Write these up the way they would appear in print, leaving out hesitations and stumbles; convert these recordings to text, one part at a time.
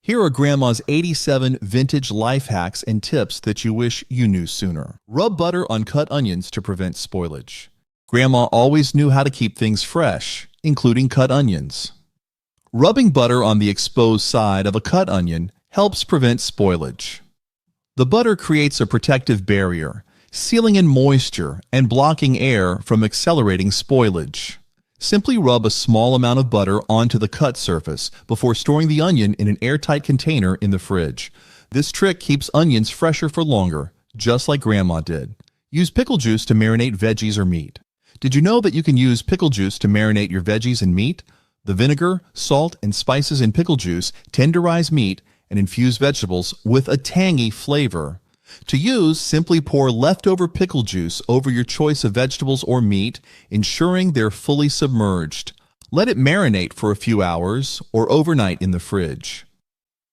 Here are Grandma's 87 vintage life hacks and tips that you wish you knew sooner. Rub butter on cut onions to prevent spoilage. Grandma always knew how to keep things fresh, including cut onions. Rubbing butter on the exposed side of a cut onion helps prevent spoilage. The butter creates a protective barrier, sealing in moisture and blocking air from accelerating spoilage. Simply rub a small amount of butter onto the cut surface before storing the onion in an airtight container in the fridge. This trick keeps onions fresher for longer, just like Grandma did. Use pickle juice to marinate veggies or meat. Did you know that you can use pickle juice to marinate your veggies and meat? The vinegar, salt, and spices in pickle juice tenderize meat and infuse vegetables with a tangy flavor. To use, simply pour leftover pickle juice over your choice of vegetables or meat, ensuring they're fully submerged. Let it marinate for a few hours or overnight in the fridge.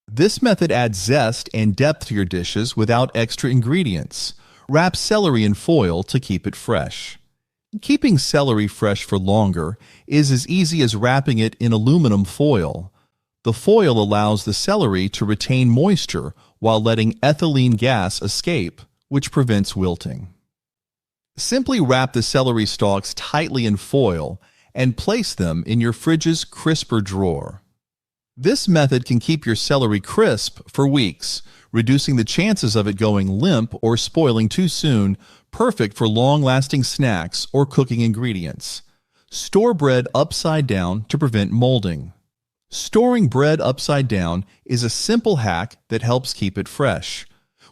This method adds zest and depth to your dishes without extra ingredients. Wrap celery in foil to keep it fresh. Keeping celery fresh for longer is as easy as wrapping it in aluminum foil. The foil allows the celery to retain moisture while letting ethylene gas escape, which prevents wilting. Simply wrap the celery stalks tightly in foil and place them in your fridge's crisper drawer. This method can keep your celery crisp for weeks, reducing the chances of it going limp or spoiling too soon, perfect for long-lasting snacks or cooking ingredients. Store bread upside down to prevent molding. Storing bread upside down is a simple hack that helps keep it fresh.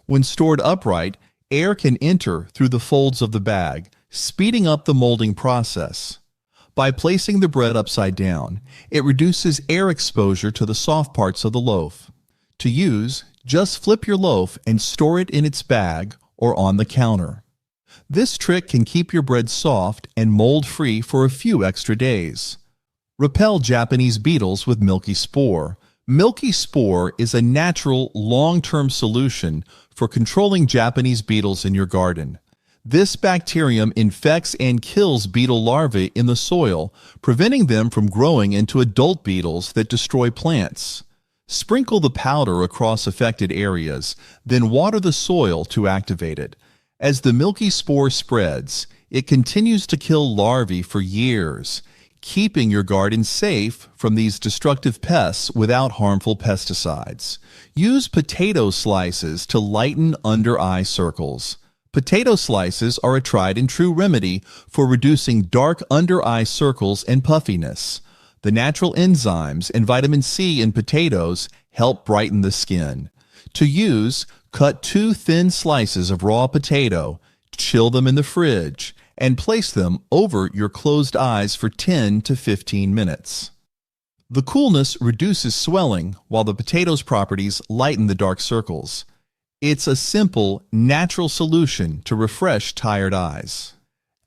When stored upright, air can enter through the folds of the bag, speeding up the molding process. By placing the bread upside down, it reduces air exposure to the soft parts of the loaf. To use, just flip your loaf and store it in its bag or on the counter. This trick can keep your bread soft and mold-free for a few extra days. Repel Japanese beetles with milky spore. Milky spore is a natural, long-term solution for controlling Japanese beetles in your garden. This bacterium infects and kills beetle larvae in the soil, preventing them from growing into adult beetles that destroy plants. Sprinkle the powder across affected areas, then water the soil to activate it. As the milky spore spreads, it continues to kill larvae for years, keeping your garden safe from these destructive pests without harmful pesticides. Use potato slices to lighten under-eye circles. Potato slices are a tried and true remedy for reducing dark under-eye circles and puffiness. The natural enzymes and vitamin C in potatoes help brighten the skin. To use, cut 2 thin slices of raw potato, chill them in the fridge, and place them over your closed eyes for 10 to 15 minutes. The coolness reduces swelling, while the potato's properties lighten the dark circles. It's a simple, natural solution to refresh tired eyes.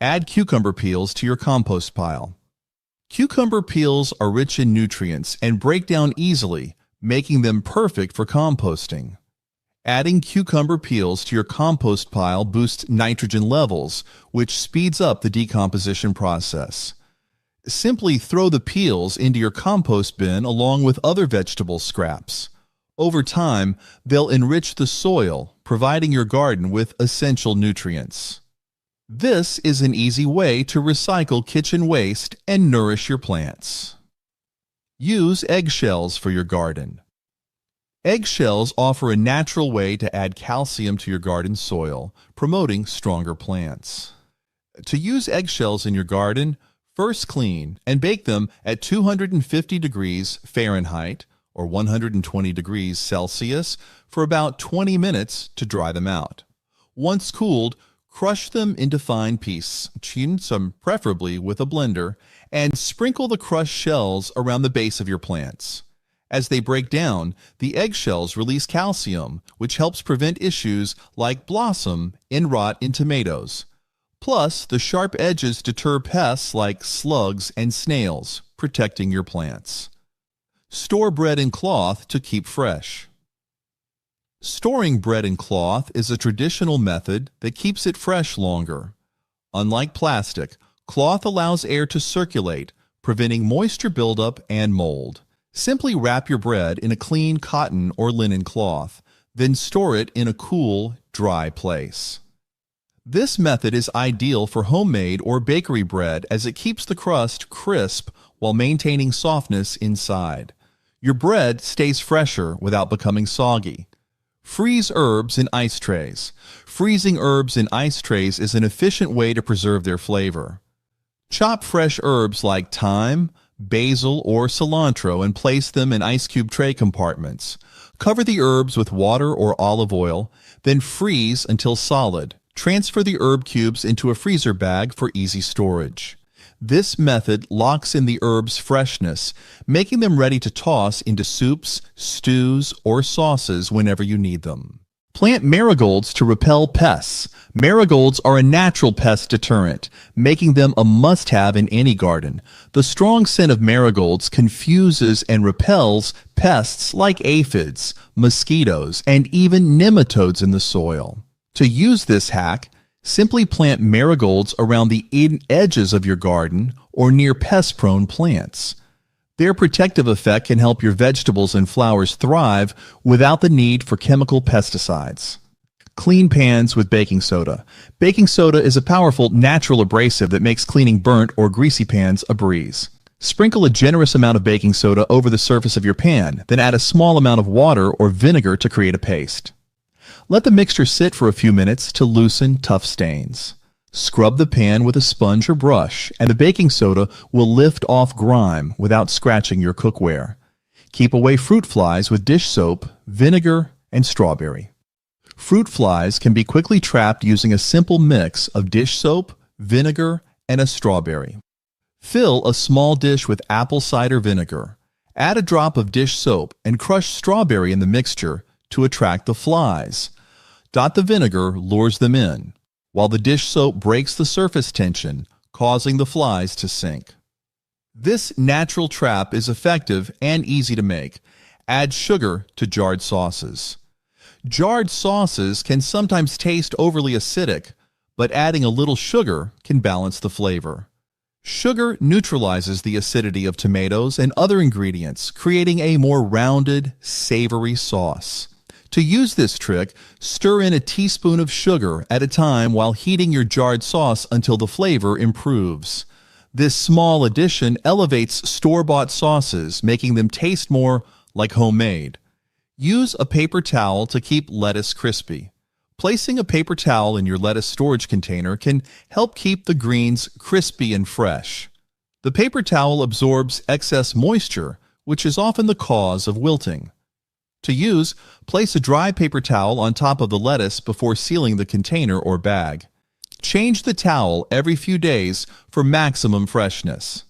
Add cucumber peels to your compost pile. Cucumber peels are rich in nutrients and break down easily, making them perfect for composting. Adding cucumber peels to your compost pile boosts nitrogen levels, which speeds up the decomposition process. Simply throw the peels into your compost bin along with other vegetable scraps. Over time, they'll enrich the soil, providing your garden with essential nutrients. This is an easy way to recycle kitchen waste and nourish your plants. Use eggshells for your garden. Eggshells offer a natural way to add calcium to your garden soil, promoting stronger plants. To use eggshells in your garden, first clean and bake them at 250 degrees Fahrenheit or 120 degrees Celsius for about 20 minutes to dry them out. Once cooled, crush them into fine pieces, some preferably with a blender, and sprinkle the crushed shells around the base of your plants. As they break down, the eggshells release calcium, which helps prevent issues like blossom and rot in tomatoes. Plus, the sharp edges deter pests like slugs and snails, protecting your plants. Store bread in cloth to keep fresh. Storing bread in cloth is a traditional method that keeps it fresh longer. Unlike plastic, cloth allows air to circulate, preventing moisture buildup and mold. Simply wrap your bread in a clean cotton or linen cloth, then store it in a cool, dry place. This method is ideal for homemade or bakery bread as it keeps the crust crisp while maintaining softness inside. Your bread stays fresher without becoming soggy. Freeze herbs in ice trays. Freezing herbs in ice trays is an efficient way to preserve their flavor. Chop fresh herbs like thyme, basil, or cilantro and place them in ice cube tray compartments. Cover the herbs with water or olive oil, then freeze until solid. Transfer the herb cubes into a freezer bag for easy storage. This method locks in the herbs' freshness, making them ready to toss into soups, stews, or sauces whenever you need them. Plant marigolds to repel pests. Marigolds are a natural pest deterrent, making them a must-have in any garden. The strong scent of marigolds confuses and repels pests like aphids, mosquitoes, and even nematodes in the soil. To use this hack, simply plant marigolds around the edges of your garden or near pest-prone plants. Their protective effect can help your vegetables and flowers thrive without the need for chemical pesticides. Clean pans with baking soda. Baking soda is a powerful natural abrasive that makes cleaning burnt or greasy pans a breeze. Sprinkle a generous amount of baking soda over the surface of your pan, then add a small amount of water or vinegar to create a paste. Let the mixture sit for a few minutes to loosen tough stains. Scrub the pan with a sponge or brush, and the baking soda will lift off grime without scratching your cookware. Keep away fruit flies with dish soap, vinegar, and strawberry. Fruit flies can be quickly trapped using a simple mix of dish soap, vinegar, and a strawberry. Fill a small dish with apple cider vinegar. Add a drop of dish soap and crush strawberry in the mixture to attract the flies. The vinegar lures them in, while the dish soap breaks the surface tension, causing the flies to sink. This natural trap is effective and easy to make. Add sugar to jarred sauces. Jarred sauces can sometimes taste overly acidic, but adding a little sugar can balance the flavor. Sugar neutralizes the acidity of tomatoes and other ingredients, creating a more rounded, savory sauce. To use this trick, stir in a teaspoon of sugar at a time while heating your jarred sauce until the flavor improves. This small addition elevates store-bought sauces, making them taste more like homemade. Use a paper towel to keep lettuce crispy. Placing a paper towel in your lettuce storage container can help keep the greens crispy and fresh. The paper towel absorbs excess moisture, which is often the cause of wilting. To use, place a dry paper towel on top of the lettuce before sealing the container or bag. Change the towel every few days for maximum freshness.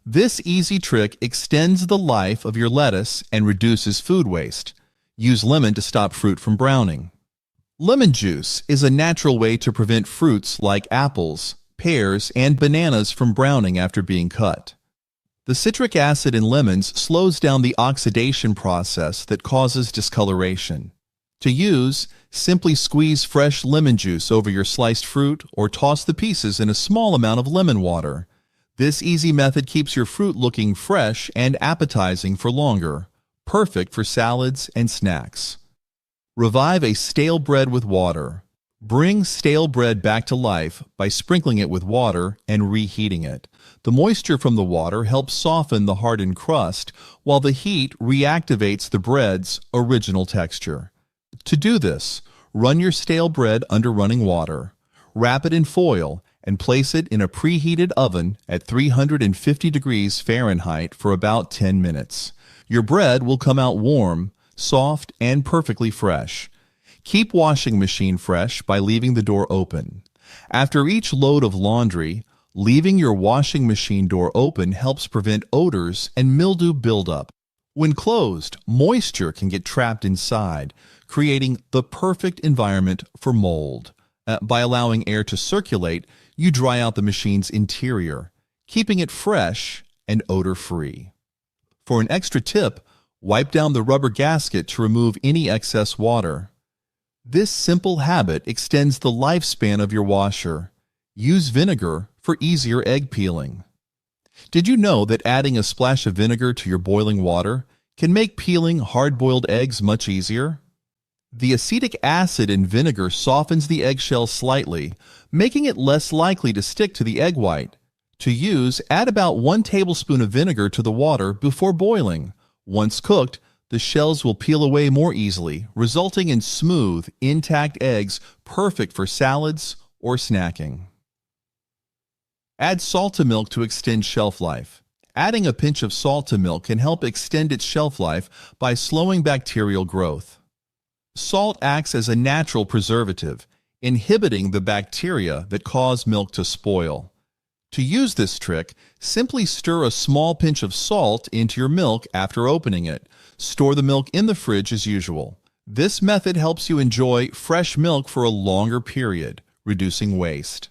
This easy trick extends the life of your lettuce and reduces food waste. Use lemon to stop fruit from browning. Lemon juice is a natural way to prevent fruits like apples, pears, and bananas from browning after being cut. The citric acid in lemons slows down the oxidation process that causes discoloration. To use, simply squeeze fresh lemon juice over your sliced fruit or toss the pieces in a small amount of lemon water. This easy method keeps your fruit looking fresh and appetizing for longer, perfect for salads and snacks. Revive a stale bread with water. Bring stale bread back to life by sprinkling it with water and reheating it. The moisture from the water helps soften the hardened crust, while the heat reactivates the bread's original texture. To do this, run your stale bread under running water. Wrap it in foil and place it in a preheated oven at 350 degrees Fahrenheit for about 10 minutes. Your bread will come out warm, soft, and perfectly fresh. Keep washing machine fresh by leaving the door open. After each load of laundry, leaving your washing machine door open helps prevent odors and mildew buildup. When closed, moisture can get trapped inside, creating the perfect environment for mold. By allowing air to circulate, you dry out the machine's interior, keeping it fresh and odor-free. For an extra tip, wipe down the rubber gasket to remove any excess water. This simple habit extends the lifespan of your washer. Use vinegar for easier egg peeling. Did you know that adding a splash of vinegar to your boiling water can make peeling hard-boiled eggs much easier? The acetic acid in vinegar softens the eggshell slightly, making it less likely to stick to the egg white. To use, add about 1 tablespoon of vinegar to the water before boiling. Once cooked, the shells will peel away more easily, resulting in smooth, intact eggs perfect for salads or snacking. Add salt to milk to extend shelf life. Adding a pinch of salt to milk can help extend its shelf life by slowing bacterial growth. Salt acts as a natural preservative, inhibiting the bacteria that cause milk to spoil. To use this trick, simply stir a small pinch of salt into your milk after opening it. Store the milk in the fridge as usual. This method helps you enjoy fresh milk for a longer period, reducing waste.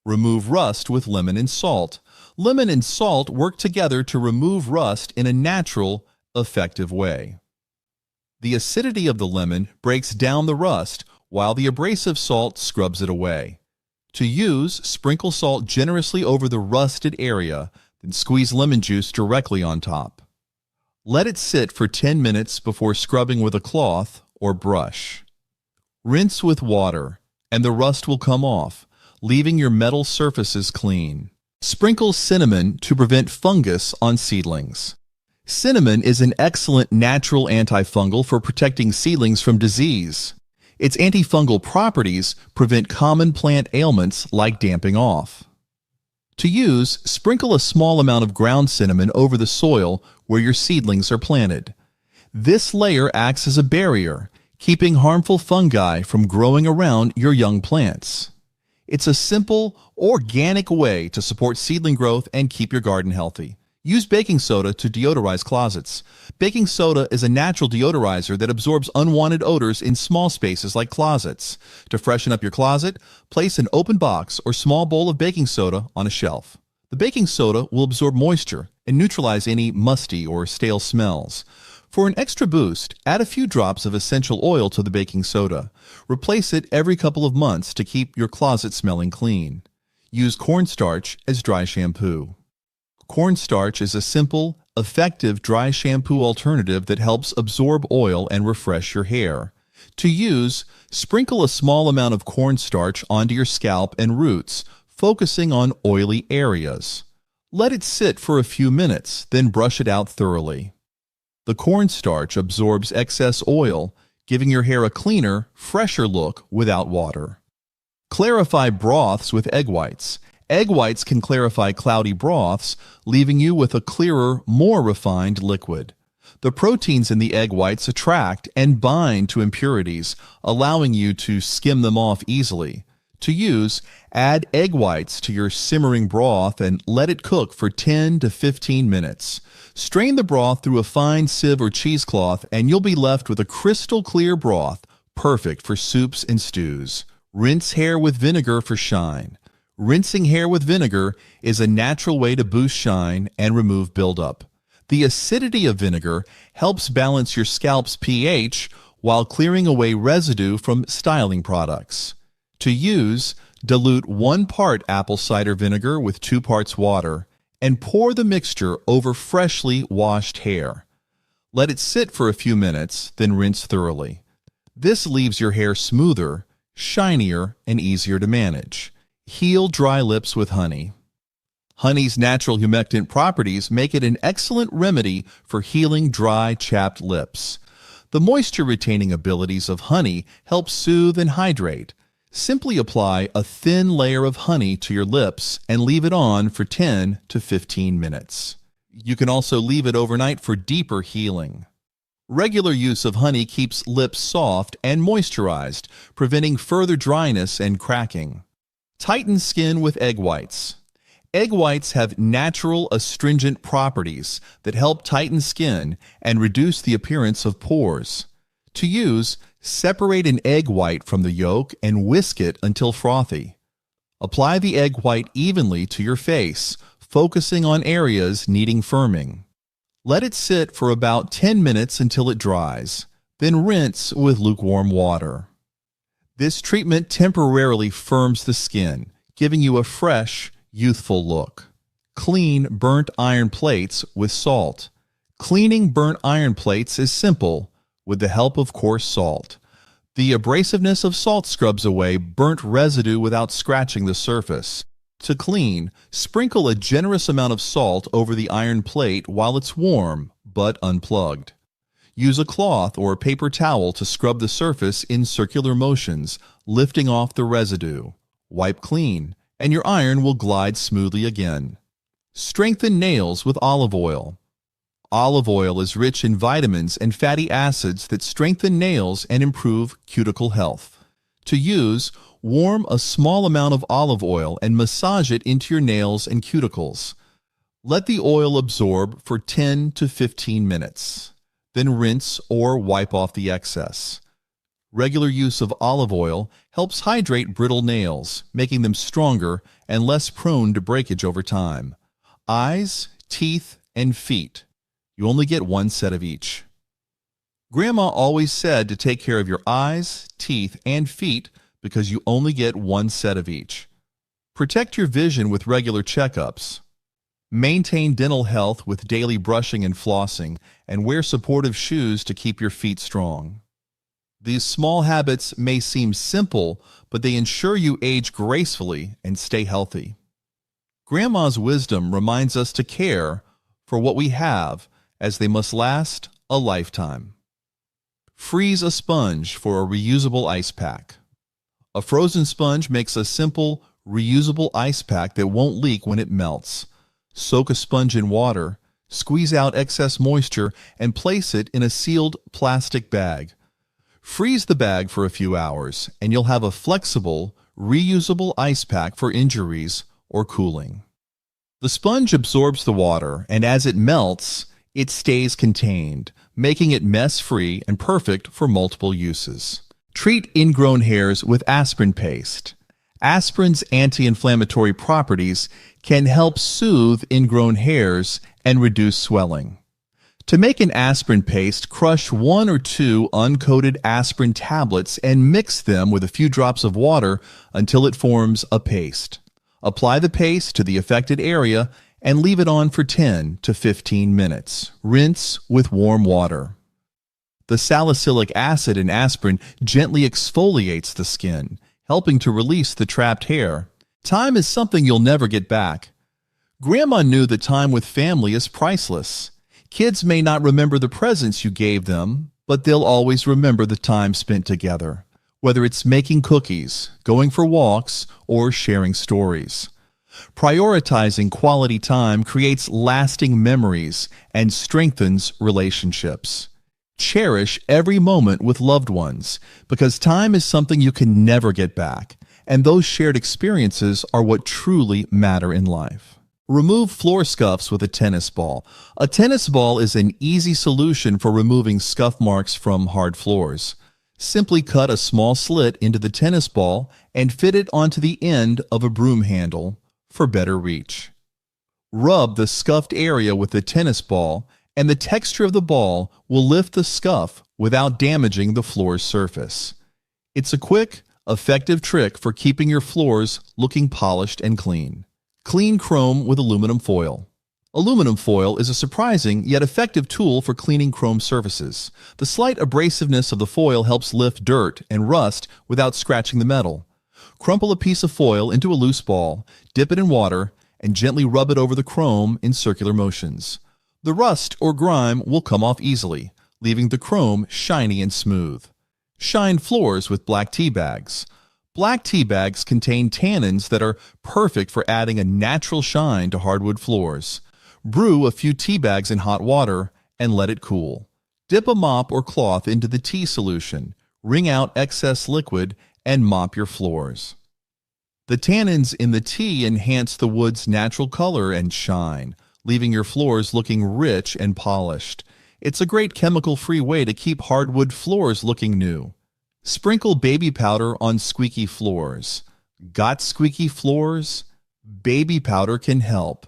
Remove rust with lemon and salt. Lemon and salt work together to remove rust in a natural, effective way. The acidity of the lemon breaks down the rust, while the abrasive salt scrubs it away. To use, sprinkle salt generously over the rusted area, then squeeze lemon juice directly on top. Let it sit for 10 minutes before scrubbing with a cloth or brush. Rinse with water, and the rust will come off, leaving your metal surfaces clean. Sprinkle cinnamon to prevent fungus on seedlings. Cinnamon is an excellent natural antifungal for protecting seedlings from disease. Its antifungal properties prevent common plant ailments like damping off. To use, sprinkle a small amount of ground cinnamon over the soil where your seedlings are planted. This layer acts as a barrier, keeping harmful fungi from growing around your young plants. It's a simple, organic way to support seedling growth and keep your garden healthy. Use baking soda to deodorize closets. Baking soda is a natural deodorizer that absorbs unwanted odors in small spaces like closets. To freshen up your closet, place an open box or small bowl of baking soda on a shelf. The baking soda will absorb moisture and neutralize any musty or stale smells. For an extra boost, add a few drops of essential oil to the baking soda. Replace it every couple of months to keep your closet smelling clean. Use cornstarch as dry shampoo. Cornstarch is a simple, effective dry shampoo alternative that helps absorb oil and refresh your hair. To use, sprinkle a small amount of cornstarch onto your scalp and roots, focusing on oily areas. Let it sit for a few minutes, then brush it out thoroughly. The cornstarch absorbs excess oil, giving your hair a cleaner, fresher look without water. Clarify broths with egg whites. Egg whites can clarify cloudy broths, leaving you with a clearer, more refined liquid. The proteins in the egg whites attract and bind to impurities, allowing you to skim them off easily. To use, add egg whites to your simmering broth and let it cook for 10 to 15 minutes. Strain the broth through a fine sieve or cheesecloth and you'll be left with a crystal clear broth, perfect for soups and stews. Rinse hair with vinegar for shine. Rinsing hair with vinegar is a natural way to boost shine and remove buildup. The acidity of vinegar helps balance your scalp's pH while clearing away residue from styling products. To use, dilute 1 part apple cider vinegar with 2 parts water and pour the mixture over freshly washed hair. Let it sit for a few minutes, then rinse thoroughly. This leaves your hair smoother, shinier, and easier to manage. Heal dry lips with honey. Honey's natural humectant properties make it an excellent remedy for healing dry, chapped lips. The moisture-retaining abilities of honey help soothe and hydrate. Simply apply a thin layer of honey to your lips and leave it on for 10 to 15 minutes. You can also leave it overnight for deeper healing. Regular use of honey keeps lips soft and moisturized, preventing further dryness and cracking. Tighten skin with egg whites. Egg whites have natural astringent properties that help tighten skin and reduce the appearance of pores. To use, separate an egg white from the yolk and whisk it until frothy. Apply the egg white evenly to your face, focusing on areas needing firming. Let it sit for about 10 minutes until it dries, then rinse with lukewarm water. This treatment temporarily firms the skin, giving you a fresh, youthful look. Clean burnt iron plates with salt. Cleaning burnt iron plates is simple with the help of coarse salt. The abrasiveness of salt scrubs away burnt residue without scratching the surface. To clean, sprinkle a generous amount of salt over the iron plate while it's warm but unplugged. Use a cloth or paper towel to scrub the surface in circular motions, lifting off the residue. Wipe clean, and your iron will glide smoothly again. Strengthen nails with olive oil. Olive oil is rich in vitamins and fatty acids that strengthen nails and improve cuticle health. To use, warm a small amount of olive oil and massage it into your nails and cuticles. Let the oil absorb for 10 to 15 minutes. Then rinse or wipe off the excess. Regular use of olive oil helps hydrate brittle nails, making them stronger and less prone to breakage over time. Eyes, teeth, and feet. You only get one set of each. Grandma always said to take care of your eyes, teeth, and feet because you only get one set of each. Protect your vision with regular checkups. Maintain dental health with daily brushing and flossing, and wear supportive shoes to keep your feet strong. These small habits may seem simple, but they ensure you age gracefully and stay healthy. Grandma's wisdom reminds us to care for what we have, as they must last a lifetime. Freeze a sponge for a reusable ice pack. A frozen sponge makes a simple, reusable ice pack that won't leak when it melts. Soak a sponge in water, squeeze out excess moisture, and place it in a sealed plastic bag. Freeze the bag for a few hours, and you'll have a flexible, reusable ice pack for injuries or cooling. The sponge absorbs the water, and as it melts, it stays contained, making it mess-free and perfect for multiple uses. Treat ingrown hairs with aspirin paste. Aspirin's anti-inflammatory properties can help soothe ingrown hairs and reduce swelling. To make an aspirin paste, crush 1 or 2 uncoated aspirin tablets and mix them with a few drops of water until it forms a paste. Apply the paste to the affected area and leave it on for 10 to 15 minutes. Rinse with warm water. The salicylic acid in aspirin gently exfoliates the skin, helping to release the trapped hair. Time is something you'll never get back. Grandma knew that time with family is priceless. Kids may not remember the presents you gave them, but they'll always remember the time spent together, whether it's making cookies, going for walks, or sharing stories. Prioritizing quality time creates lasting memories and strengthens relationships. Cherish every moment with loved ones, because time is something you can never get back, and those shared experiences are what truly matter in life. Remove floor scuffs with a tennis ball. A tennis ball is an easy solution for removing scuff marks from hard floors. Simply cut a small slit into the tennis ball and fit it onto the end of a broom handle for better reach. Rub the scuffed area with the tennis ball, and the texture of the ball will lift the scuff without damaging the floor's surface. It's a quick, effective trick for keeping your floors looking polished and clean. Clean chrome with aluminum foil. Aluminum foil is a surprising yet effective tool for cleaning chrome surfaces. The slight abrasiveness of the foil helps lift dirt and rust without scratching the metal. Crumple a piece of foil into a loose ball, dip it in water, and gently rub it over the chrome in circular motions. The rust or grime will come off easily, leaving the chrome shiny and smooth. Shine floors with black tea bags. Black tea bags contain tannins that are perfect for adding a natural shine to hardwood floors. Brew a few tea bags in hot water and let it cool. Dip a mop or cloth into the tea solution, wring out excess liquid, and mop your floors. The tannins in the tea enhance the wood's natural color and shine, leaving your floors looking rich and polished. It's a great chemical-free way to keep hardwood floors looking new. Sprinkle baby powder on squeaky floors. Got squeaky floors? Baby powder can help.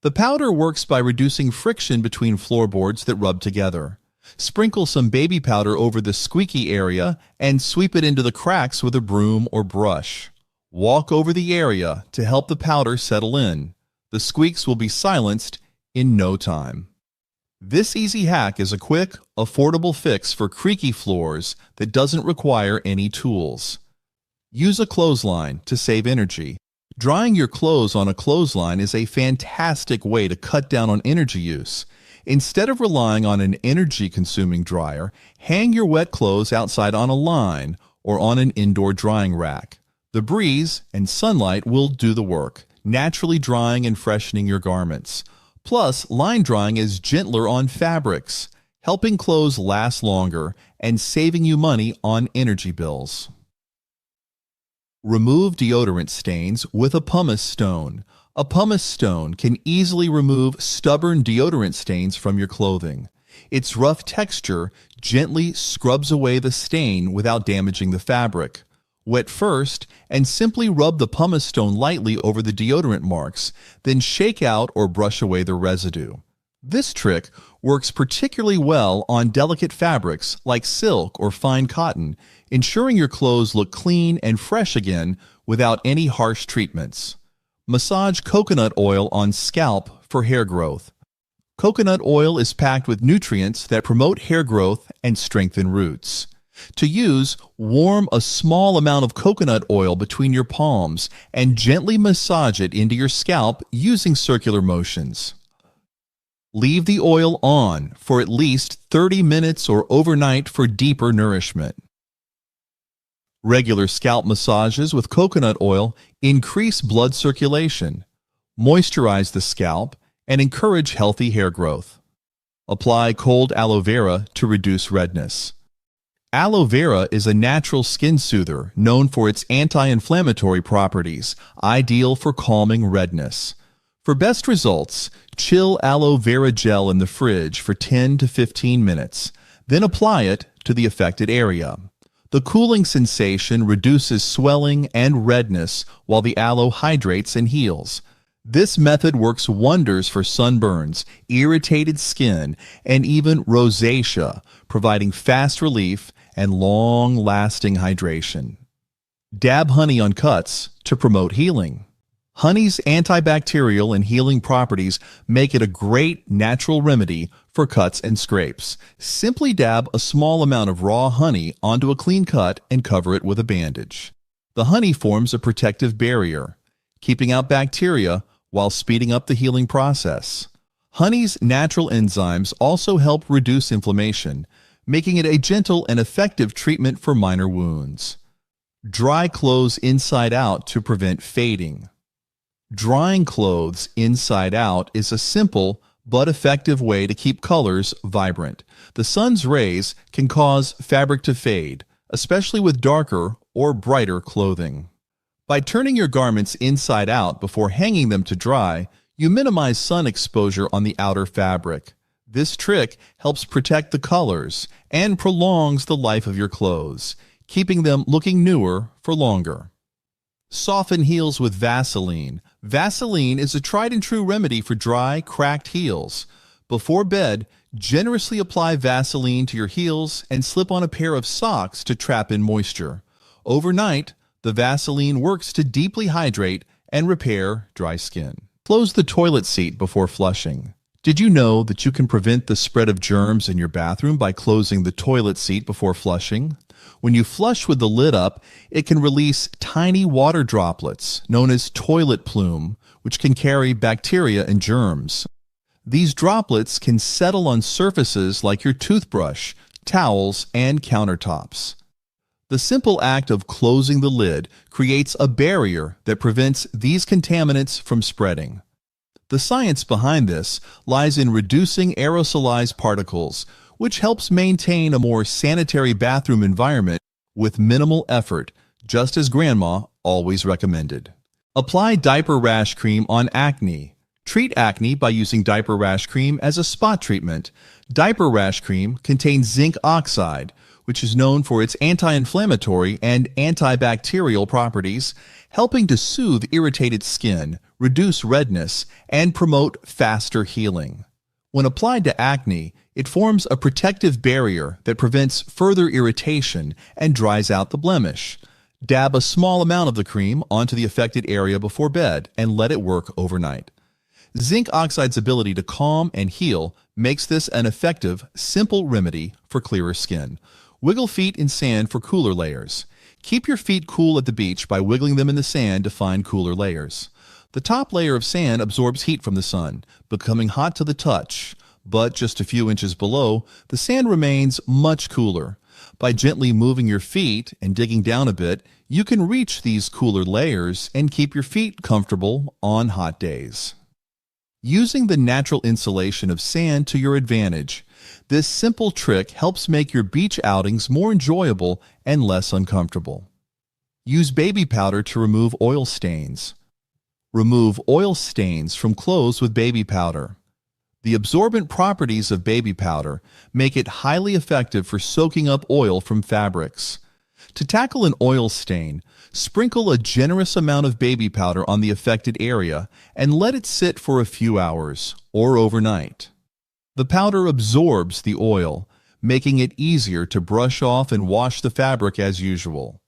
The powder works by reducing friction between floorboards that rub together. Sprinkle some baby powder over the squeaky area and sweep it into the cracks with a broom or brush. Walk over the area to help the powder settle in. The squeaks will be silenced in no time. This easy hack is a quick, affordable fix for creaky floors that doesn't require any tools. Use a clothesline to save energy. Drying your clothes on a clothesline is a fantastic way to cut down on energy use. Instead of relying on an energy-consuming dryer, hang your wet clothes outside on a line or on an indoor drying rack. The breeze and sunlight will do the work, naturally drying and freshening your garments. Plus, line drying is gentler on fabrics, helping clothes last longer and saving you money on energy bills. Remove deodorant stains with a pumice stone. A pumice stone can easily remove stubborn deodorant stains from your clothing. Its rough texture gently scrubs away the stain without damaging the fabric. Wet first and simply rub the pumice stone lightly over the deodorant marks, then shake out or brush away the residue. This trick works particularly well on delicate fabrics like silk or fine cotton, ensuring your clothes look clean and fresh again without any harsh treatments. Massage coconut oil on scalp for hair growth. Coconut oil is packed with nutrients that promote hair growth and strengthen roots. To use, warm a small amount of coconut oil between your palms and gently massage it into your scalp using circular motions. Leave the oil on for at least 30 minutes or overnight for deeper nourishment. Regular scalp massages with coconut oil increase blood circulation, moisturize the scalp, and encourage healthy hair growth. Apply cold aloe vera to reduce redness. Aloe vera is a natural skin soother known for its anti-inflammatory properties, ideal for calming redness. For best results, chill aloe vera gel in the fridge for 10 to 15 minutes, then apply it to the affected area. The cooling sensation reduces swelling and redness while the aloe hydrates and heals. This method works wonders for sunburns, irritated skin, and even rosacea, providing fast relief and long-lasting hydration. Dab honey on cuts to promote healing. Honey's antibacterial and healing properties make it a great natural remedy for cuts and scrapes. Simply dab a small amount of raw honey onto a clean cut and cover it with a bandage. The honey forms a protective barrier, keeping out bacteria while speeding up the healing process. Honey's natural enzymes also help reduce inflammation, making it a gentle and effective treatment for minor wounds. Dry clothes inside out to prevent fading. Drying clothes inside out is a simple but effective way to keep colors vibrant. The sun's rays can cause fabric to fade, especially with darker or brighter clothing. By turning your garments inside out before hanging them to dry, you minimize sun exposure on the outer fabric. This trick helps protect the colors and prolongs the life of your clothes, keeping them looking newer for longer. Soften heels with Vaseline. Vaseline is a tried-and-true remedy for dry, cracked heels. Before bed, generously apply Vaseline to your heels and slip on a pair of socks to trap in moisture. Overnight, the Vaseline works to deeply hydrate and repair dry skin. Close the toilet seat before flushing. Did you know that you can prevent the spread of germs in your bathroom by closing the toilet seat before flushing? When you flush with the lid up, it can release tiny water droplets, known as toilet plume, which can carry bacteria and germs. These droplets can settle on surfaces like your toothbrush, towels, and countertops. The simple act of closing the lid creates a barrier that prevents these contaminants from spreading. The science behind this lies in reducing aerosolized particles, which helps maintain a more sanitary bathroom environment with minimal effort, just as Grandma always recommended. Apply diaper rash cream on acne. Treat acne by using diaper rash cream as a spot treatment. Diaper rash cream contains zinc oxide, which is known for its anti-inflammatory and antibacterial properties, helping to soothe irritated skin, reduce redness, and promote faster healing. When applied to acne, it forms a protective barrier that prevents further irritation and dries out the blemish. Dab a small amount of the cream onto the affected area before bed and let it work overnight. Zinc oxide's ability to calm and heal makes this an effective, simple remedy for clearer skin. Wiggle feet in sand for cooler layers. Keep your feet cool at the beach by wiggling them in the sand to find cooler layers. The top layer of sand absorbs heat from the sun, becoming hot to the touch, but just a few inches below, the sand remains much cooler. By gently moving your feet and digging down a bit, you can reach these cooler layers and keep your feet comfortable on hot days. Using the natural insulation of sand to your advantage, this simple trick helps make your beach outings more enjoyable and less uncomfortable. Use baby powder to remove oil stains. Remove oil stains from clothes with baby powder. The absorbent properties of baby powder make it highly effective for soaking up oil from fabrics. To tackle an oil stain, sprinkle a generous amount of baby powder on the affected area and let it sit for a few hours or overnight. The powder absorbs the oil, making it easier to brush off and wash the fabric as usual.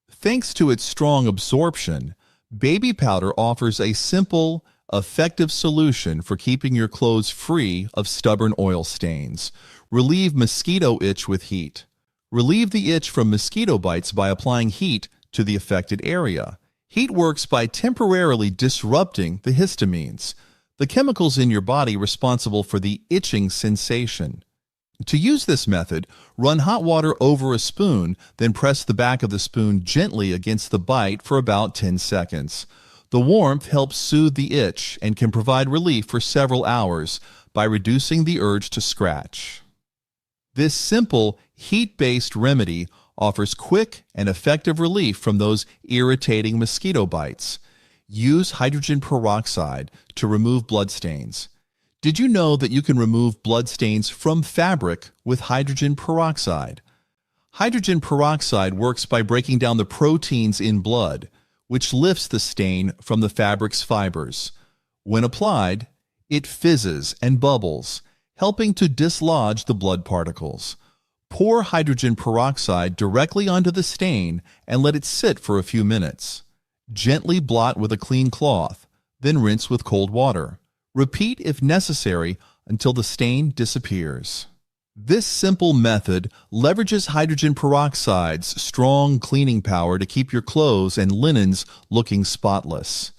Thanks to its strong absorption, baby powder offers a simple, effective solution for keeping your clothes free of stubborn oil stains. Relieve mosquito itch with heat. Relieve the itch from mosquito bites by applying heat to the affected area. Heat works by temporarily disrupting the histamines, the chemicals in your body responsible for the itching sensation. To use this method, run hot water over a spoon, then press the back of the spoon gently against the bite for about 10 seconds. The warmth helps soothe the itch and can provide relief for several hours by reducing the urge to scratch. This simple, heat-based remedy offers quick and effective relief from those irritating mosquito bites. Use hydrogen peroxide to remove bloodstains. Did you know that you can remove bloodstains from fabric with hydrogen peroxide? Hydrogen peroxide works by breaking down the proteins in blood, which lifts the stain from the fabric's fibers. When applied, it fizzes and bubbles, helping to dislodge the blood particles. Pour hydrogen peroxide directly onto the stain and let it sit for a few minutes. Gently blot with a clean cloth, then rinse with cold water. Repeat if necessary until the stain disappears. This simple method leverages hydrogen peroxide's strong cleaning power to keep your clothes and linens looking spotless.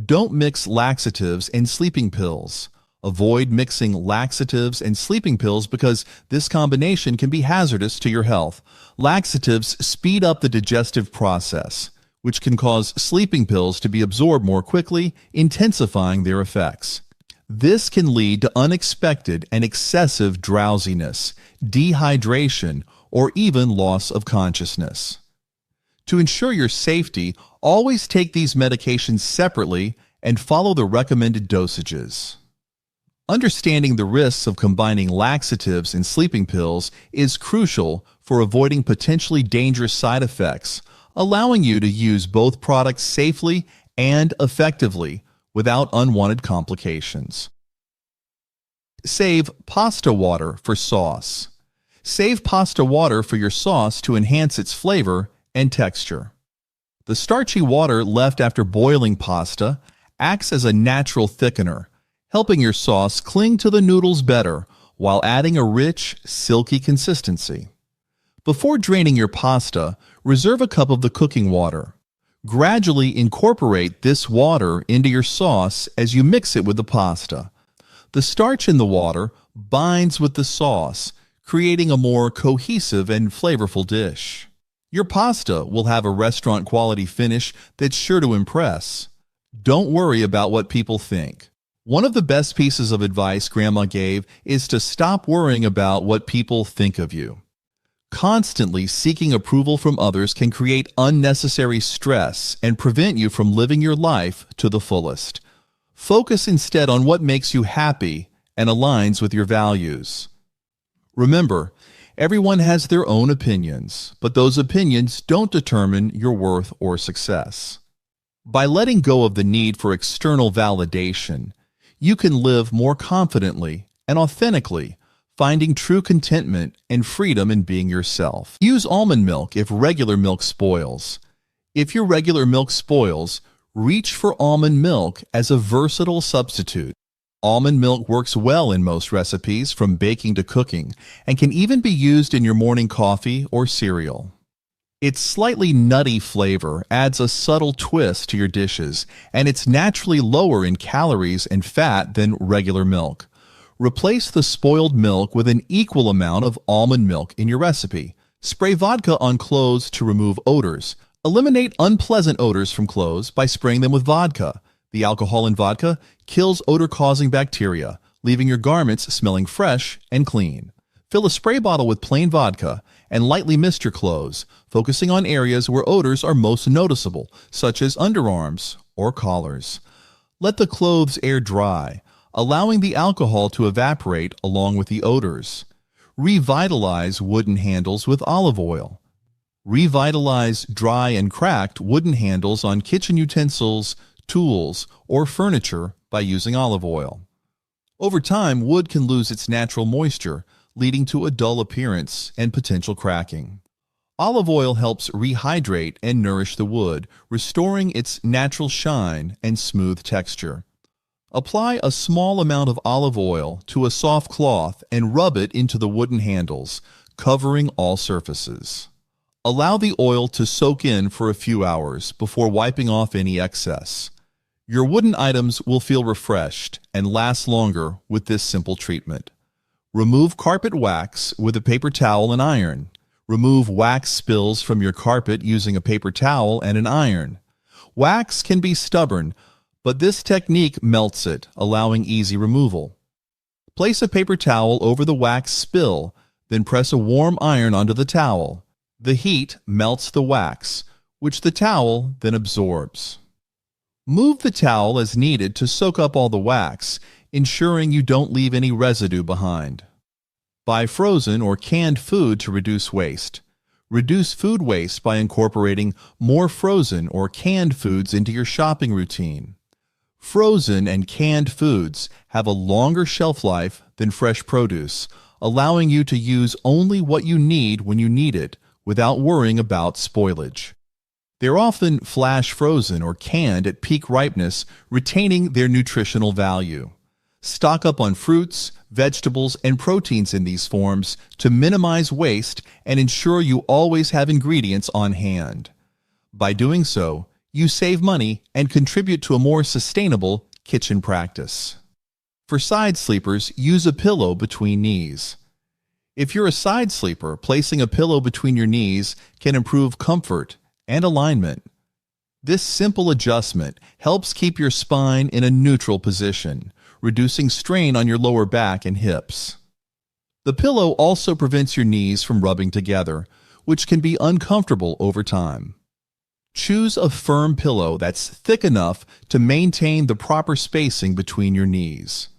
Don't mix laxatives and sleeping pills. Avoid mixing laxatives and sleeping pills because this combination can be hazardous to your health. Laxatives speed up the digestive process, which can cause sleeping pills to be absorbed more quickly, intensifying their effects. This can lead to unexpected and excessive drowsiness, dehydration, or even loss of consciousness. To ensure your safety, always take these medications separately and follow the recommended dosages. Understanding the risks of combining laxatives and sleeping pills is crucial for avoiding potentially dangerous side effects, allowing you to use both products safely and effectively without unwanted complications. Save pasta water for sauce. Save pasta water for your sauce to enhance its flavor and texture. The starchy water left after boiling pasta acts as a natural thickener, helping your sauce cling to the noodles better while adding a rich, silky consistency. Before draining your pasta, reserve a cup of the cooking water. Gradually incorporate this water into your sauce as you mix it with the pasta. The starch in the water binds with the sauce, creating a more cohesive and flavorful dish. Your pasta will have a restaurant-quality finish that's sure to impress. Don't worry about what people think. One of the best pieces of advice Grandma gave is to stop worrying about what people think of you. Constantly seeking approval from others can create unnecessary stress and prevent you from living your life to the fullest. Focus instead on what makes you happy and aligns with your values. Remember, everyone has their own opinions, but those opinions don't determine your worth or success. By letting go of the need for external validation, you can live more confidently and authentically, finding true contentment and freedom in being yourself. Use almond milk if regular milk spoils. If your regular milk spoils, reach for almond milk as a versatile substitute. Almond milk works well in most recipes, from baking to cooking, and can even be used in your morning coffee or cereal. Its slightly nutty flavor adds a subtle twist to your dishes, and it's naturally lower in calories and fat than regular milk. Replace the spoiled milk with an equal amount of almond milk in your recipe. Spray vodka on clothes to remove odors. Eliminate unpleasant odors from clothes by spraying them with vodka. The alcohol in vodka kills odor-causing bacteria, leaving your garments smelling fresh and clean. Fill a spray bottle with plain vodka and lightly mist your clothes, focusing on areas where odors are most noticeable, such as underarms or collars. Let the clothes air dry, allowing the alcohol to evaporate along with the odors. Revitalize wooden handles with olive oil. Revitalize dry and cracked wooden handles on kitchen utensils, tools, or furniture by using olive oil. Over time, wood can lose its natural moisture, leading to a dull appearance and potential cracking. Olive oil helps rehydrate and nourish the wood, restoring its natural shine and smooth texture. Apply a small amount of olive oil to a soft cloth and rub it into the wooden handles, covering all surfaces. Allow the oil to soak in for a few hours before wiping off any excess. Your wooden items will feel refreshed and last longer with this simple treatment. Remove carpet wax with a paper towel and iron. Remove wax spills from your carpet using a paper towel and an iron. Wax can be stubborn, but this technique melts it, allowing easy removal. Place a paper towel over the wax spill, then press a warm iron onto the towel. The heat melts the wax, which the towel then absorbs. Move the towel as needed to soak up all the wax, ensuring you don't leave any residue behind. Buy frozen or canned food to reduce waste. Reduce food waste by incorporating more frozen or canned foods into your shopping routine. Frozen and canned foods have a longer shelf life than fresh produce, allowing you to use only what you need when you need it without worrying about spoilage. They're often flash frozen or canned at peak ripeness, retaining their nutritional value. Stock up on fruits, vegetables, and proteins in these forms to minimize waste and ensure you always have ingredients on hand. By doing so, you save money and contribute to a more sustainable kitchen practice. For side sleepers, use a pillow between knees. If you're a side sleeper, placing a pillow between your knees can improve comfort and alignment. This simple adjustment helps keep your spine in a neutral position, reducing strain on your lower back and hips. The pillow also prevents your knees from rubbing together, which can be uncomfortable over time. Choose a firm pillow that's thick enough to maintain the proper spacing between your knees.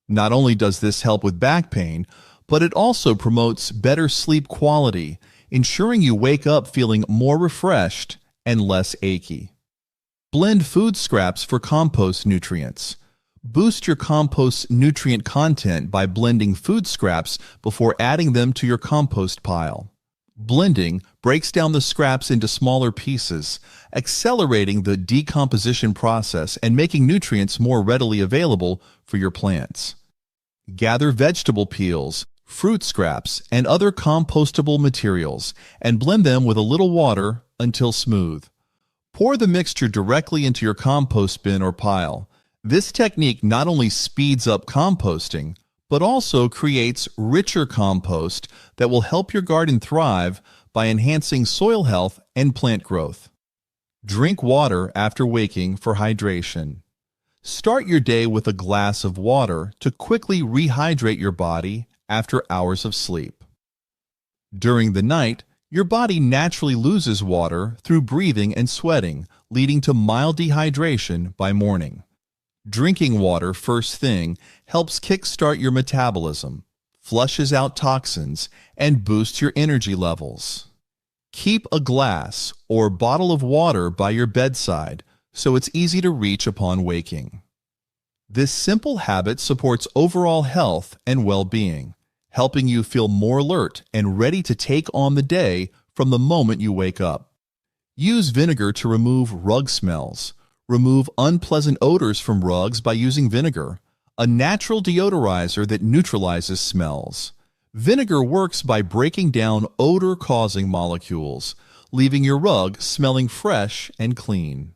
Not only does this help with back pain, but it also promotes better sleep quality, ensuring you wake up feeling more refreshed and less achy. Blend food scraps for compost nutrients. Boost your compost's nutrient content by blending food scraps before adding them to your compost pile. Blending breaks down the scraps into smaller pieces, accelerating the decomposition process and making nutrients more readily available for your plants. Gather vegetable peels, fruit scraps, and other compostable materials, and blend them with a little water until smooth. Pour the mixture directly into your compost bin or pile. This technique not only speeds up composting, but also creates richer compost that will help your garden thrive by enhancing soil health and plant growth. Drink water after waking for hydration. Start your day with a glass of water to quickly rehydrate your body after hours of sleep. During the night, your body naturally loses water through breathing and sweating, leading to mild dehydration by morning. Drinking water first thing helps kickstart your metabolism, flushes out toxins, and boosts your energy levels. Keep a glass or bottle of water by your bedside so it's easy to reach upon waking. This simple habit supports overall health and well-being, helping you feel more alert and ready to take on the day from the moment you wake up. Use vinegar to remove rug smells. Remove unpleasant odors from rugs by using vinegar. a natural deodorizer that neutralizes smells. Vinegar works by breaking down odor-causing molecules, leaving your rug smelling fresh and clean.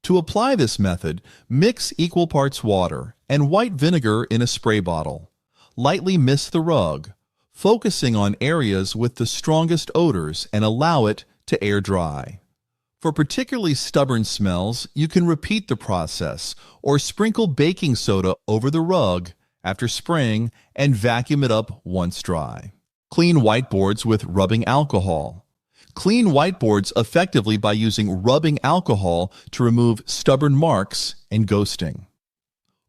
To apply this method, mix equal parts water and white vinegar in a spray bottle. Lightly mist the rug, focusing on areas with the strongest odors, and allow it to air dry. For particularly stubborn smells, you can repeat the process or sprinkle baking soda over the rug after spraying and vacuum it up once dry. Clean whiteboards with rubbing alcohol. Clean whiteboards effectively by using rubbing alcohol to remove stubborn marks and ghosting.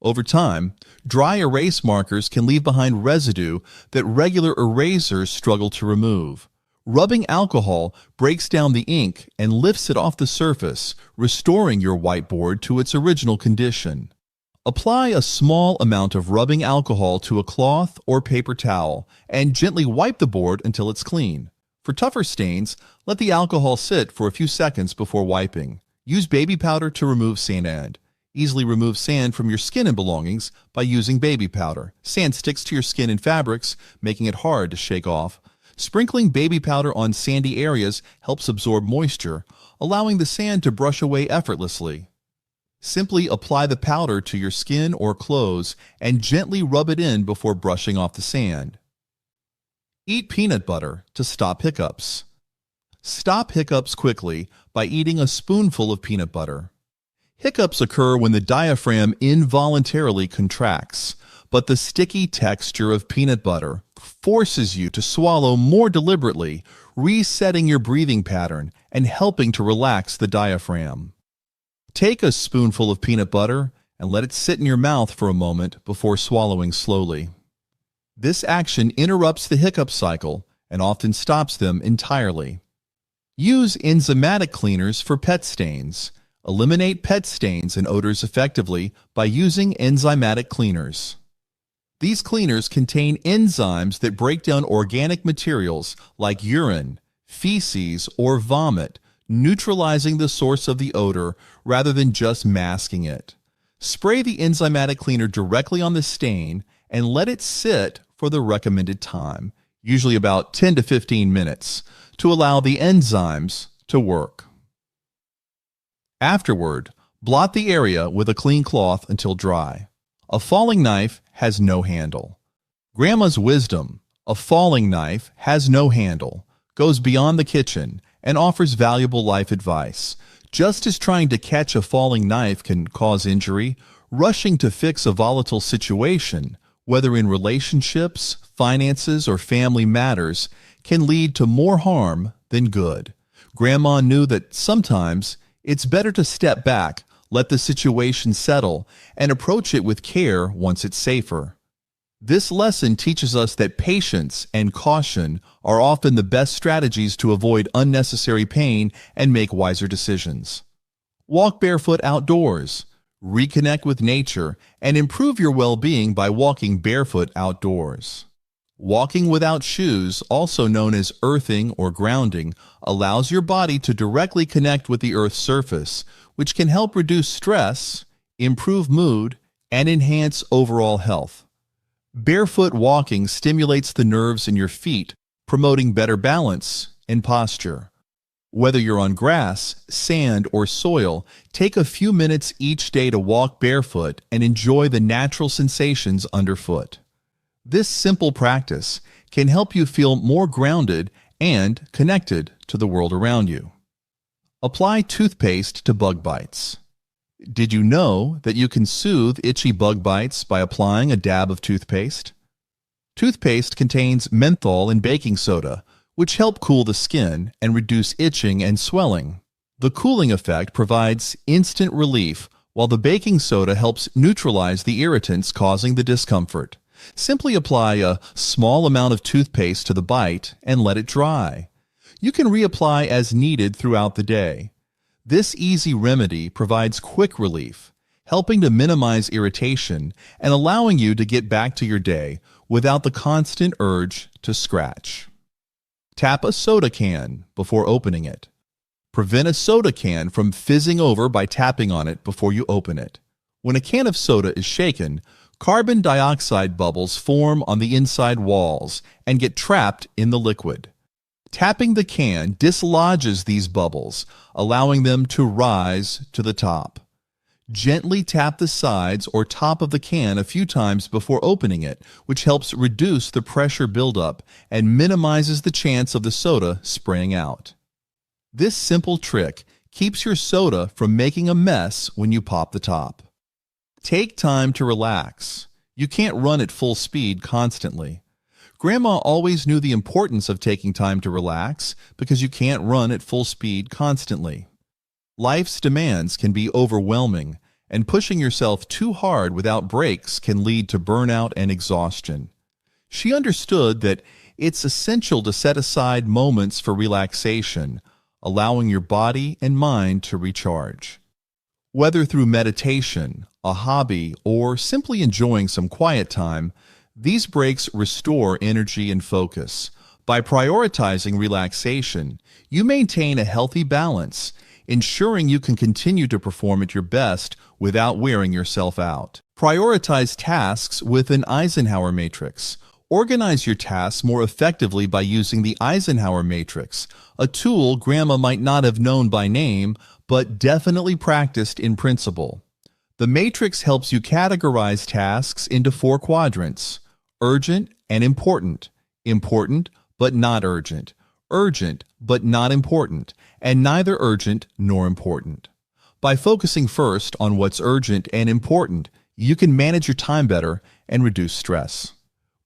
Over time, dry erase markers can leave behind residue that regular erasers struggle to remove. Rubbing alcohol breaks down the ink and lifts it off the surface, restoring your whiteboard to its original condition. Apply a small amount of rubbing alcohol to a cloth or paper towel and gently wipe the board until it's clean. For tougher stains, let the alcohol sit for a few seconds before wiping. Use baby powder to remove sand. Easily remove sand from your skin and belongings by using baby powder. Sand sticks to your skin and fabrics, making it hard to shake off. Sprinkling baby powder on sandy areas helps absorb moisture, allowing the sand to brush away effortlessly. Simply apply the powder to your skin or clothes and gently rub it in before brushing off the sand. Eat peanut butter to stop hiccups. Stop hiccups quickly by eating a spoonful of peanut butter. Hiccups occur when the diaphragm involuntarily contracts, but the sticky texture of peanut butter forces you to swallow more deliberately, resetting your breathing pattern and helping to relax the diaphragm. Take a spoonful of peanut butter and let it sit in your mouth for a moment before swallowing slowly. This action interrupts the hiccup cycle and often stops them entirely. Use enzymatic cleaners for pet stains. Eliminate pet stains and odors effectively by using enzymatic cleaners. These cleaners contain enzymes that break down organic materials like urine, feces, or vomit, neutralizing the source of the odor rather than just masking it. Spray the enzymatic cleaner directly on the stain and let it sit for the recommended time, usually about 10 to 15 minutes, to allow the enzymes to work. Afterward, blot the area with a clean cloth until dry. A falling knife has no handle. Grandma's wisdom, a falling knife has no handle, goes beyond the kitchen and offers valuable life advice. Just as trying to catch a falling knife can cause injury, rushing to fix a volatile situation, whether in relationships, finances, or family matters, can lead to more harm than good. Grandma knew that sometimes it's better to step back, let the situation settle, and approach it with care once it's safer. This lesson teaches us that patience and caution are often the best strategies to avoid unnecessary pain and make wiser decisions. Walk barefoot outdoors. Reconnect with nature and improve your well-being by walking barefoot outdoors. Walking without shoes, also known as earthing or grounding, allows your body to directly connect with the Earth's surface, which can help reduce stress, improve mood, and enhance overall health. Barefoot walking stimulates the nerves in your feet, promoting better balance and posture. Whether you're on grass, sand, or soil, take a few minutes each day to walk barefoot and enjoy the natural sensations underfoot. This simple practice can help you feel more grounded and connected to the world around you. Apply toothpaste to bug bites. Did you know that you can soothe itchy bug bites by applying a dab of toothpaste? Toothpaste contains menthol and baking soda, which help cool the skin and reduce itching and swelling. The cooling effect provides instant relief, while the baking soda helps neutralize the irritants causing the discomfort. Simply apply a small amount of toothpaste to the bite and let it dry. You can reapply as needed throughout the day. This easy remedy provides quick relief, helping to minimize irritation and allowing you to get back to your day without the constant urge to scratch. Tap a soda can before opening it. Prevent a soda can from fizzing over by tapping on it before you open it. When a can of soda is shaken, Carbon dioxide bubbles form on the inside walls and get trapped in the liquid. Tapping the can dislodges these bubbles, allowing them to rise to the top. Gently tap the sides or top of the can a few times before opening it, which helps reduce the pressure buildup and minimizes the chance of the soda spraying out. This simple trick keeps your soda from making a mess when you pop the top. Take time to relax. You can't run at full speed constantly. Grandma always knew the importance of taking time to relax because you can't run at full speed constantly. Life's demands can be overwhelming, and pushing yourself too hard without breaks can lead to burnout and exhaustion. She understood that it's essential to set aside moments for relaxation, allowing your body and mind to recharge. Whether through meditation, a hobby, or simply enjoying some quiet time, these breaks restore energy and focus. By prioritizing relaxation, you maintain a healthy balance, ensuring you can continue to perform at your best without wearing yourself out. Prioritize tasks with an Eisenhower matrix. Organize your tasks more effectively by using the Eisenhower matrix, a tool Grandma might not have known by name, but definitely practiced in principle. The matrix helps you categorize tasks into 4 quadrants: urgent and important, important but not urgent, urgent but not important, and neither urgent nor important. By focusing first on what's urgent and important, you can manage your time better and reduce stress.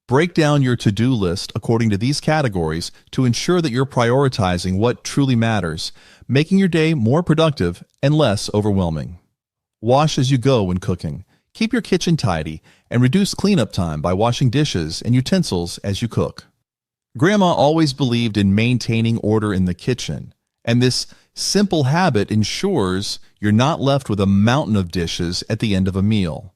Break down your to-do list according to these categories to ensure that you're prioritizing what truly matters, making your day more productive and less overwhelming. Wash as you go when cooking. Keep your kitchen tidy and reduce cleanup time by washing dishes and utensils as you cook. Grandma always believed in maintaining order in the kitchen, and this simple habit ensures you're not left with a mountain of dishes at the end of a meal.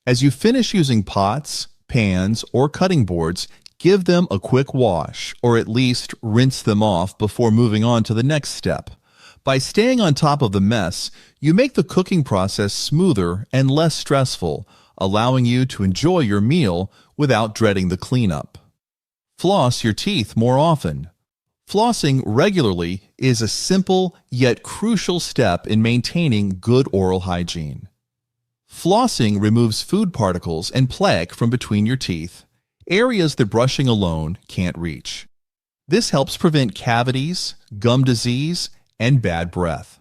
As you finish using pots, pans, or cutting boards, give them a quick wash, or at least rinse them off before moving on to the next step. By staying on top of the mess, you make the cooking process smoother and less stressful, allowing you to enjoy your meal without dreading the cleanup. Floss your teeth more often. Flossing regularly is a simple yet crucial step in maintaining good oral hygiene. Flossing removes food particles and plaque from between your teeth, areas that brushing alone can't reach. This helps prevent cavities, gum disease, and bad breath.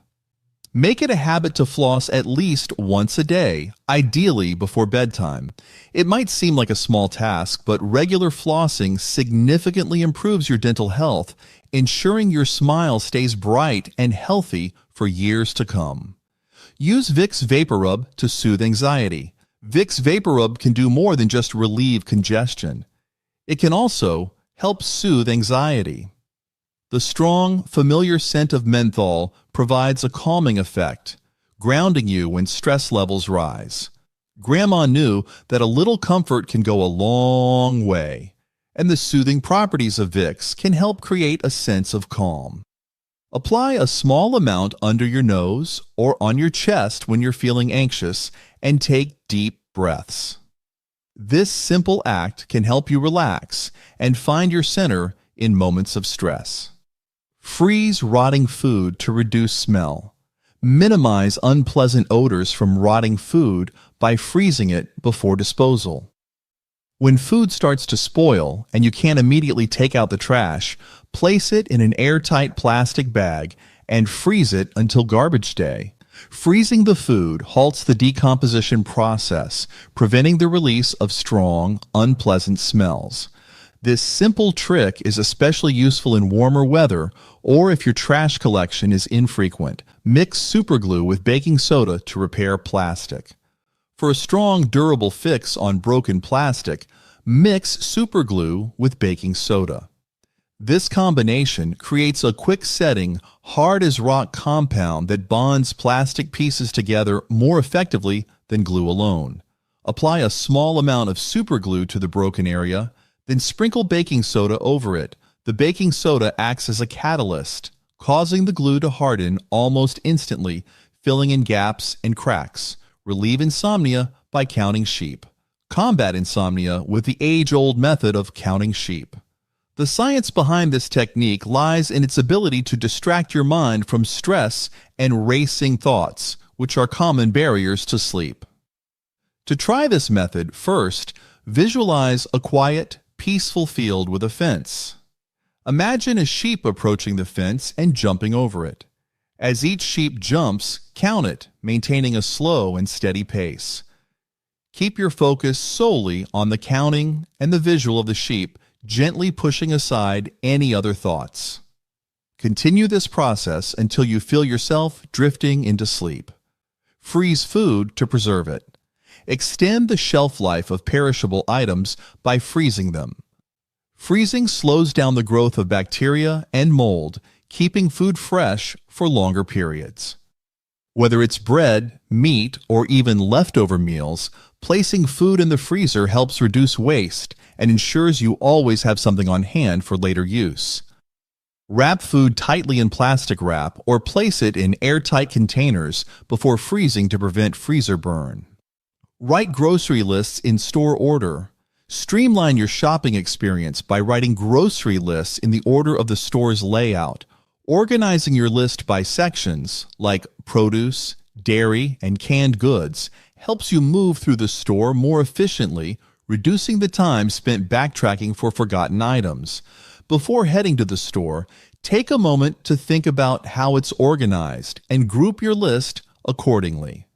Make it a habit to floss at least once a day, ideally before bedtime. It might seem like a small task, but regular flossing significantly improves your dental health, ensuring your smile stays bright and healthy for years to come. Use Vicks VapoRub to soothe anxiety. Vicks VapoRub can do more than just relieve congestion. It can also help soothe anxiety. The strong, familiar scent of menthol provides a calming effect, grounding you when stress levels rise. Grandma knew that a little comfort can go a long way, and the soothing properties of Vicks can help create a sense of calm. Apply a small amount under your nose or on your chest when you're feeling anxious, and take deep breaths. This simple act can help you relax and find your center in moments of stress. Freeze rotting food to reduce smell. Minimize unpleasant odors from rotting food by freezing it before disposal. When food starts to spoil and you can't immediately take out the trash, place it in an airtight plastic bag and freeze it until garbage day. Freezing the food halts the decomposition process, preventing the release of strong, unpleasant smells. This simple trick is especially useful in warmer weather or if your trash collection is infrequent. Mix superglue with baking soda to repair plastic. For a strong, durable fix on broken plastic, mix superglue with baking soda. This combination creates a quick-setting, hard-as-rock compound that bonds plastic pieces together more effectively than glue alone. Apply a small amount of superglue to the broken area, then sprinkle baking soda over it. The baking soda acts as a catalyst, causing the glue to harden almost instantly, filling in gaps and cracks. Relieve insomnia by counting sheep. combat insomnia with the age-old method of counting sheep. The science behind this technique lies in its ability to distract your mind from stress and racing thoughts, which are common barriers to sleep. To try this method, first, visualize a quiet, peaceful field with a fence. Imagine a sheep approaching the fence and jumping over it. As each sheep jumps, count it, maintaining a slow and steady pace. Keep your focus solely on the counting and the visual of the sheep, gently pushing aside any other thoughts. Continue this process until you feel yourself drifting into sleep. Freeze food to preserve it. Extend the shelf life of perishable items by freezing them. Freezing slows down the growth of bacteria and mold, keeping food fresh for longer periods. Whether it's bread, meat, or even leftover meals, placing food in the freezer helps reduce waste and ensures you always have something on hand for later use. Wrap food tightly in plastic wrap or place it in airtight containers before freezing to prevent freezer burn. Write grocery lists in store order. Streamline your shopping experience by writing grocery lists in the order of the store's layout. Organizing your list by sections, like produce, dairy, and canned goods, helps you move through the store more efficiently, reducing the time spent backtracking for forgotten items. Before heading to the store, take a moment to think about how it's organized and group your list accordingly.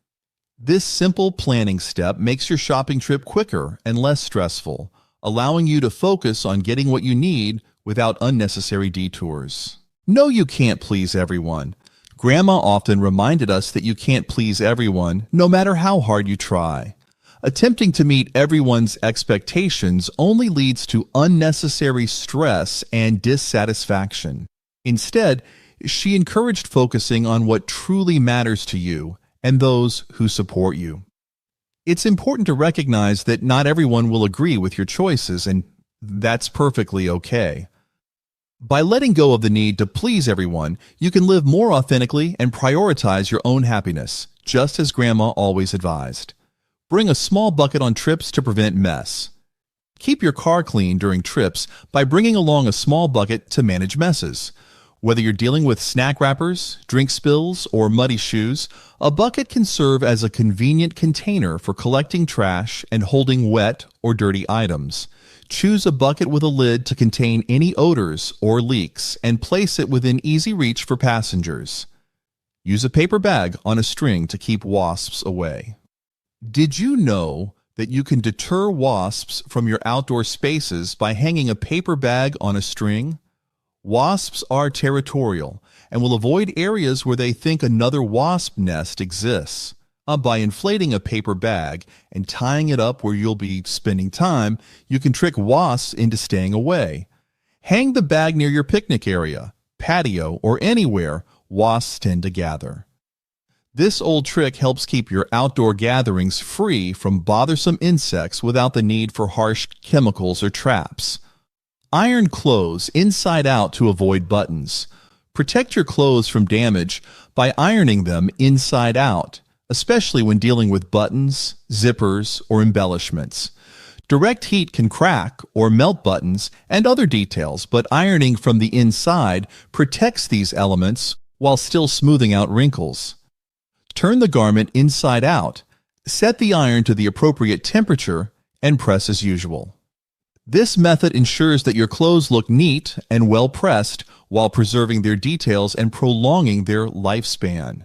This simple planning step makes your shopping trip quicker and less stressful, allowing you to focus on getting what you need without unnecessary detours. No, you can't please everyone. Grandma often reminded us that you can't please everyone, no matter how hard you try. Attempting to meet everyone's expectations only leads to unnecessary stress and dissatisfaction. Instead, she encouraged focusing on what truly matters to you and those who support you. It's important to recognize that not everyone will agree with your choices, and that's perfectly okay. By letting go of the need to please everyone, you can live more authentically and prioritize your own happiness, just as Grandma always advised. Bring a small bucket on trips to prevent mess. Keep your car clean during trips by bringing along a small bucket to manage messes. Whether you're dealing with snack wrappers, drink spills, or muddy shoes, a bucket can serve as a convenient container for collecting trash and holding wet or dirty items. Choose a bucket with a lid to contain any odors or leaks and place it within easy reach for passengers. Use a paper bag on a string to keep wasps away. Did you know that you can deter wasps from your outdoor spaces by hanging a paper bag on a string? Wasps are territorial and will avoid areas where they think another wasp nest exists. By inflating a paper bag and tying it up where you'll be spending time, you can trick wasps into staying away. Hang the bag near your picnic area, patio, or anywhere wasps tend to gather. This old trick helps keep your outdoor gatherings free from bothersome insects without the need for harsh chemicals or traps. Iron clothes inside out to avoid buttons. Protect your clothes from damage by ironing them inside out, especially when dealing with buttons, zippers, or embellishments. Direct heat can crack or melt buttons and other details, but ironing from the inside protects these elements while still smoothing out wrinkles. Turn the garment inside out, set the iron to the appropriate temperature, and press as usual. This method ensures that your clothes look neat and well pressed while preserving their details and prolonging their lifespan.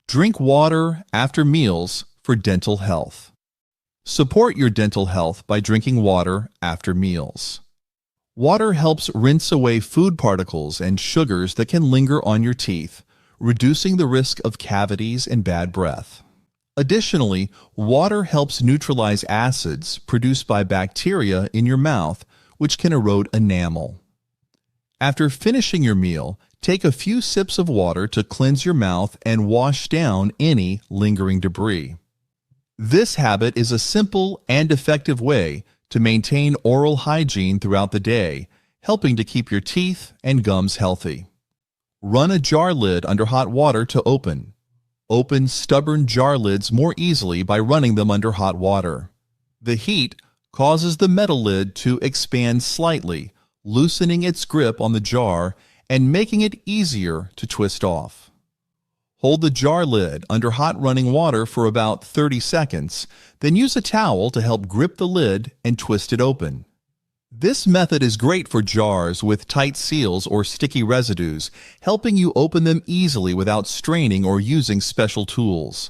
Drink water after meals for dental health. Support your dental health by drinking water after meals. Water helps rinse away food particles and sugars that can linger on your teeth, reducing the risk of cavities and bad breath. Additionally, water helps neutralize acids produced by bacteria in your mouth, which can erode enamel. After finishing your meal, take a few sips of water to cleanse your mouth and wash down any lingering debris. This habit is a simple and effective way to maintain oral hygiene throughout the day, helping to keep your teeth and gums healthy. Run a jar lid under hot water to open. Open stubborn jar lids more easily by running them under hot water. The heat causes the metal lid to expand slightly, loosening its grip on the jar and making it easier to twist off. Hold the jar lid under hot running water for about 30 seconds, then use a towel to help grip the lid and twist it open. This method is great for jars with tight seals or sticky residues, helping you open them easily without straining or using special tools.